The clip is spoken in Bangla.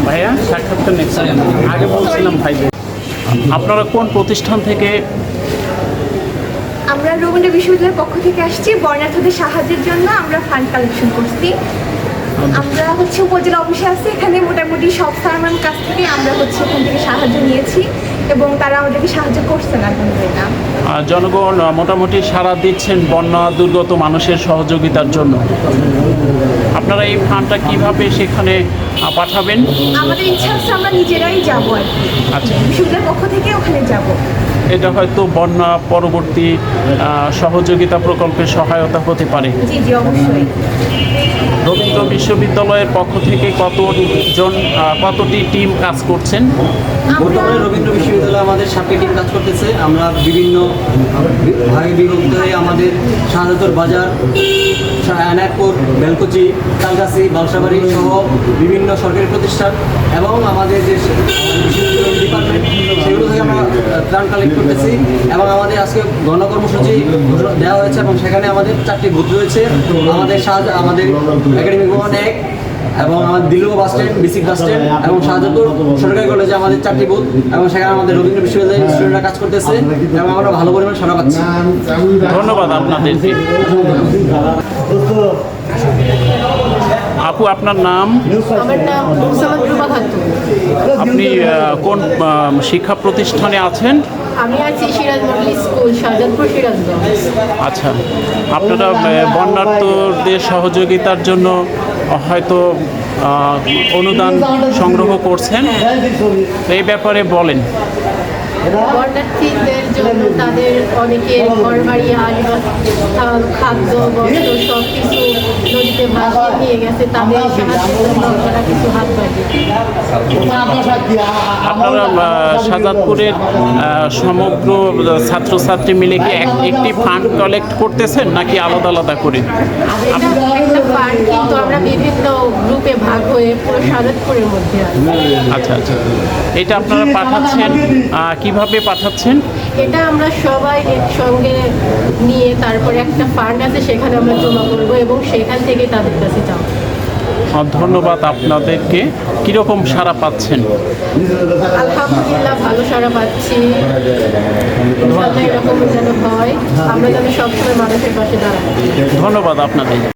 ভাইয়া সাক্ষাৎকার নিচ্ছি আগে বলছিলাম ভাই আপনারা কোন প্রতিষ্ঠান থেকে? আমরা রবীন্দ্র বিশ্ববিদ্যালয়ের পক্ষ থেকে আসছি বর্ণার্থীদের সাহায্যের জন্য আমরা ফান্ড কালেকশন করছি। আমরা উপজেলা অফিসে আছি, এখানে মোটামুটি সব স্যারম্যান কাছ থেকে আমরা এখান থেকে সাহায্য নিয়েছি এবং তারা আমাদেরকে সাহায্য করছেন আলহামদুলিল্লাহ। জনগণ মোটামুটি সাড়া দিচ্ছেন বন্যা দুর্গত মানুষের সহযোগিতার জন্য। আপনারা এই ফান্ডটা কিভাবে সেখানে পাঠাবেন? আমাদের ইচ্ছা হচ্ছে আমরা নিজেরাই যাবো আর কি। আচ্ছা, বিশ্ববিদ্যালয়ের পক্ষ থেকে ওখানে যাব। এটা হয়তো বন্যা পরবর্তী সহযোগিতা প্রকল্পের সহায়তা হতে পারে। জি জি অবশ্যই। রবীন্দ্র বিশ্ববিদ্যালয়ের পক্ষ থেকে কতটি টিম কাজ করছেন? বর্তমানে রবীন্দ্র বিশ্ববিদ্যালয়ে আমাদের 7টি টিম কাজ করতেছে। আমরা বিভিন্ন ভাগে বিভক্ত হয়ে আমাদের শাহজাদপুর বাজার, এনায়তপুর, বেলকুচি, তালগাছি, বালসাবাড়ি সহ বিভিন্ন সরকারি প্রতিষ্ঠান এবং আমাদের যে বিশ্ববিদ্যালয় ডিপার্টমেন্ট সেগুলো থেকে আমরা ত্রাণ কালেক্ট করতেছি এবং আমাদের আজকে গণকর্মসূচি দেওয়া হয়েছে এবং সেখানে আমাদের 4টি বুথ রয়েছে। আমাদের একাডেমিক ভবন 1 এবং আমাদের Dilluya bus stand, BSCIC bus stand এবং শাহজাদপুর সরকারি কলেজে আমাদের 4টি বুথ এবং সেখানে আমাদের রবীন্দ্র বিশ্ববিদ্যালয়ের স্টুডেন্টরা কাজ করতেছে এবং আমরা ভালো পরিমাণ সাড়া পাচ্ছি। ধন্যবাদ আপনাদেরকে। আপু, আপনার নাম? আমার নাম মুসাম্মদ রুমা খাতুন। আপনি কোন শিক্ষা প্রতিষ্ঠানে আছেন? আমি আছি সিরাজ মডেল স্কুল, শাহজাদপুর, সিরাজগঞ্জ। আচ্ছা, আপনারা বন্যার্থদের সহযোগিতার জন্য হয়তো অনুদান সংগ্রহ করছেন, এই ব্যাপারে বলেন। বন্যার্থীদের জন্য তাদের অনেকের ঘরবাড়ি, খাদ্য, বস্ত্র সব কিছু নদীতে ভাসিয়ে নিয়ে গেছে, তাদের সাহায্যের জন্য আমরা কিছু হাত বাড়িয়ে। আপনারা শাহজাদপুরের সমগ্র ছাত্রছাত্রী মিলে কি একটি ফান্ড কালেক্ট করতেছেন নাকি আলাদা আলাদা করে? একটা ফান্ড কিন্তু আমরা বিভিন্ন গ্রুপে ভাগ হয়ে পুরো শাহজাদপুরের মধ্যে আছি। আচ্ছা আচ্ছা, এটা আপনারা পাঠাচ্ছেন কিভাবে পাঠাচ্ছেন? এটা আমরা সবাই একসঙ্গে নিয়ে তারপরে একটা ফান্ড আছে সেখানে আমরা জমা করবো এবং সেখান থেকে তাদের কাছে যাবো। ধন্যবাদ আপনাদেরকে। কীরকম সাড়া পাচ্ছেন? আলহামদুলিল্লাহ ভালো সাড়া পাচ্ছি। এরকম যেন হয়, আমরা যেন সবসময় মানুষের পাশে দাঁড়াই। ধন্যবাদ আপনাদের।